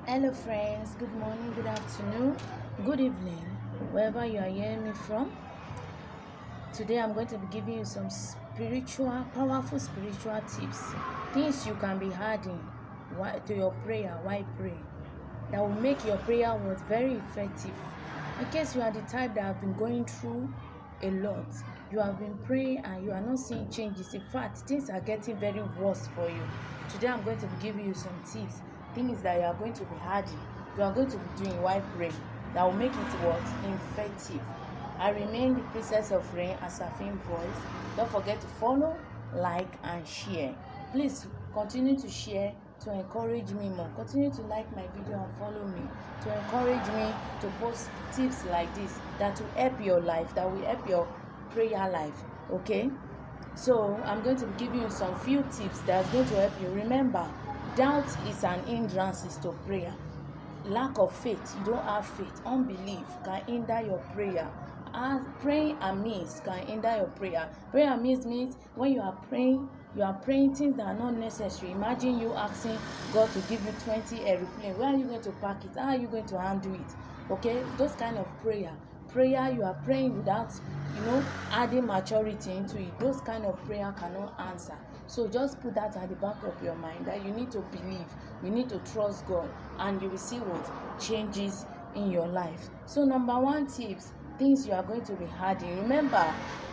Hello friends, good morning, good afternoon, good evening, wherever you are hearing me from. Today I'm going to be giving you some powerful spiritual tips, things you can be adding to your prayer while praying that will make your prayer work very effective. In case you are the type that have been going through a lot, you have been praying and you are not seeing changes. In fact, things are getting very worse for you. Today I'm going to be giving you some tips, things that you are going to be adding, you are going to be doing while praying that will make it work effective. I remain the Princess of Rain, Asafin Voice. Don't forget to follow, like, and share. Please continue to share to encourage me more. Continue to like my video and follow me to encourage me to post tips like this that will help your life, that will help your prayer life. Okay? So I'm going to be giving you some few tips that's going to help you. Remember, doubt is an hindrance to prayer. Lack of faith, you don't have faith, unbelief can hinder your prayer. And praying amiss can hinder your prayer. Praying amiss means when you are praying things that are not necessary. Imagine you asking God to give you 20 airplanes. Where are you going to park it? How are you going to handle it? Okay, those kind of prayer you are praying without adding maturity into it. Those kind of prayer cannot answer. So just put that at the back of your mind, that you need to believe, you need to trust God, and you will see what changes in your life. So number one tips, things you are going to be adding. Remember,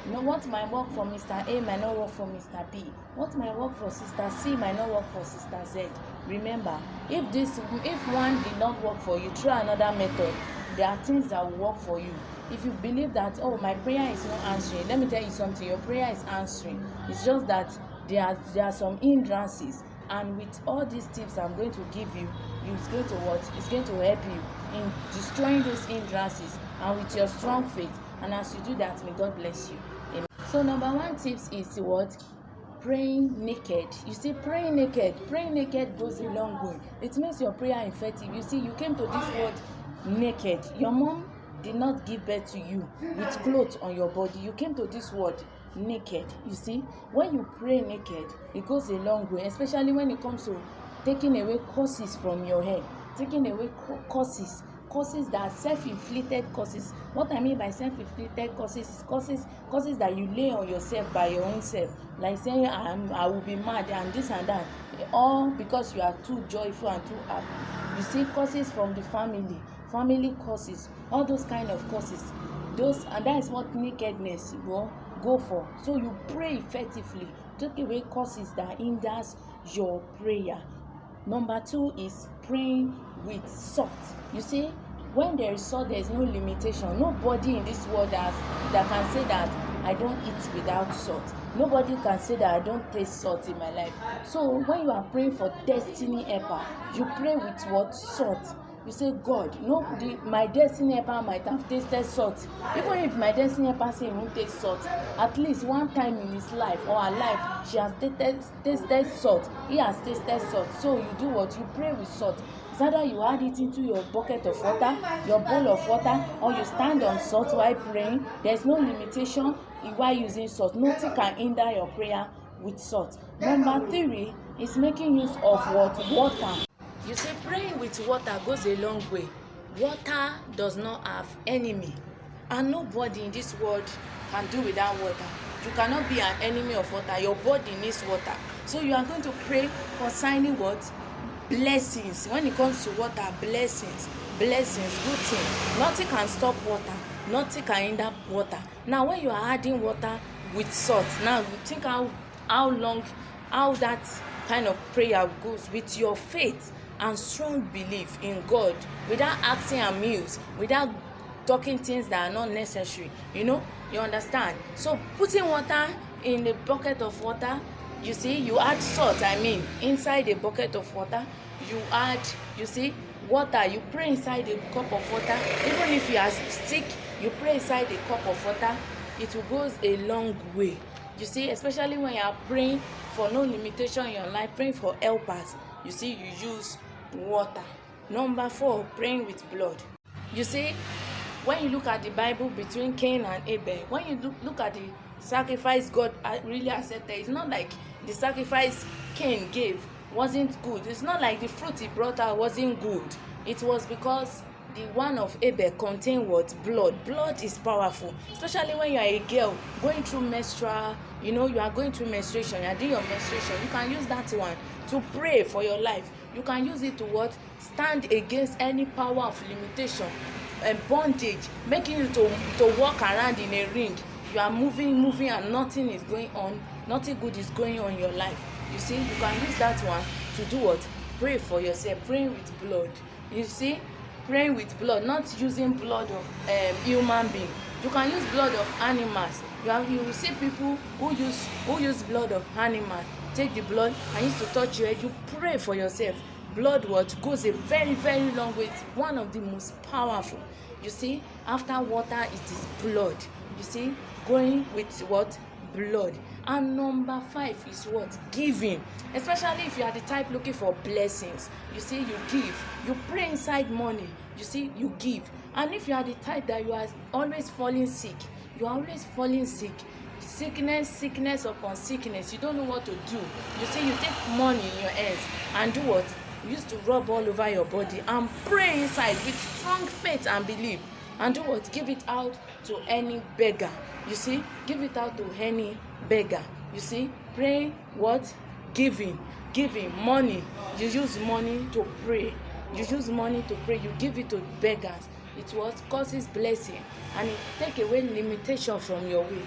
what might work for Mr. A might not work for Mr. B. What might work for Sister C might not work for Sister Z. Remember, if one did not work for you, try another method. There are things that will work for you. If you believe that, oh, my prayer is not answering, let me tell you something, your prayer is answering. It's just that there are some hindrances, and with all these tips I'm going to give you, it's going to help you in destroying those hindrances, and with your strong faith. And as you do that, may God bless you. Amen. So number one tips is what? Praying naked. You see, praying naked goes a long way. It makes your prayer effective. You see, you came to this world naked. Your mom did not give birth to you with clothes on your body. You came to this world naked. You see, when you pray naked, it goes a long way, especially when it comes to taking away curses from your head, taking away curses that are self-inflicted curses. What I mean by self-inflicted curses is curses that you lay on yourself by your own self, like saying I will be mad and this and that, all because you are too joyful and too happy. You see, curses from the family curses, all those kind of curses, and that is what nakedness will go for. So you pray effectively, take away curses that hinders your prayer. Number two is praying with salt. You see, when there is salt, there is no limitation. Nobody in this world that can say that I don't eat without salt. Nobody can say that I don't taste salt in my life. So when you are praying for destiny helper, you pray with what? Salt. You say, God, my destiny helper might have tasted salt. Even if my destiny helper say he won't taste salt, at least one time in his life or her life, she has tasted salt. He has tasted salt. So you do what? You pray with salt. It's either you add it into your bucket of water, your bowl of water, or you stand on salt while praying. There's no limitation while using salt. Nothing can hinder your prayer with salt. Number three is making use of what? Water. You see, praying with water goes a long way. Water does not have enemy, and nobody in this world can do without water. You cannot be an enemy of water. Your body needs water. So you are going to pray concerning what? Blessings. When it comes to water, blessings, good thing. Nothing can stop water. Nothing can hinder water. Now, when you are adding water with salt, now think how that kind of prayer goes with your faith and strong belief in God, without acting amused, without talking things that are not necessary. You understand? So putting water in a bucket of water, you see, you add salt, inside a bucket of water, you add, water, you pray inside a cup of water. Even if you are sick, you pray inside a cup of water. It will go a long way. You see, especially when you are praying for no limitation in your life, praying for helpers, you see, you use water. Number 4, praying with blood. You see, when you look at the Bible between Cain and Abel, when you look at the sacrifice God really accepted, it's not like the sacrifice Cain gave wasn't good. It's not like the fruit he brought out wasn't good. It was because the one of Abel contained what? Blood. Blood is powerful, especially when you are a girl going through menstrual, you are going through menstruation, you are doing your menstruation. You can use that one to pray for your life. You can use it to what? Stand against any power of limitation and bondage, making you to walk around in a ring. You are moving and nothing is going on, nothing good is going on in your life. You see, you can use that one to do what? Pray for yourself. Praying with blood. You see, praying with blood, not using blood of human being. You can use blood of animals. You will see people who use blood of animals. Take the blood and use to touch your head. You pray for yourself. Blood what goes a very, very long way. It's one of the most powerful. You see, after water it is blood. You see, going with what? Blood. And number 5 is what? Giving. Especially if you are the type looking for blessings. You see, you give. You pray inside money. You see, you give. And if you are the type that you are always falling sick, sickness upon sickness, you don't know what to do. You see, you take money in your hands and do what? You used to rub all over your body and pray inside with strong faith and belief. And do what? Give it out to any beggar. You see, give it out to any beggar. You see, pray what? Giving money. You use money to pray. You give it to beggars. It what? Causes blessing, and it take away limitation from your way.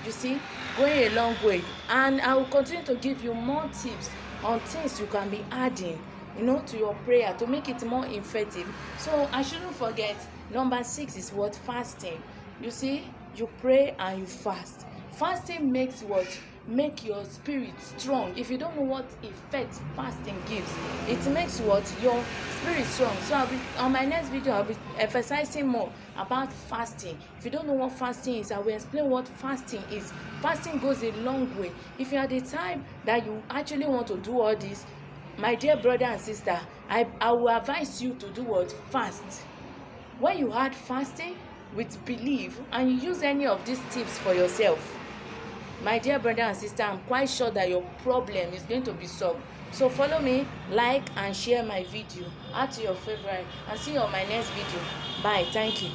You see, going a long way. And I will continue to give you more tips on things you can be adding, to your prayer to make it more effective. So I shouldn't forget, number 6 is what? Fasting. You see, you pray and you fast. Fasting makes what? Make your spirit strong. If you don't know what effect fasting gives, it makes what? Your spirit strong. So on my next video I'll be emphasizing more about fasting. If you don't know what fasting is, I will explain what fasting is. Fasting goes a long way. If you are the type that you actually want to do all this, my dear brother and sister, I will advise you to do what? Fast. When you add fasting with belief and you use any of these tips for yourself, my dear brother and sister, I'm quite sure that your problem is going to be solved. So follow me, like and share my video, add to your favorite, and see you on my next video. Bye. Thank you.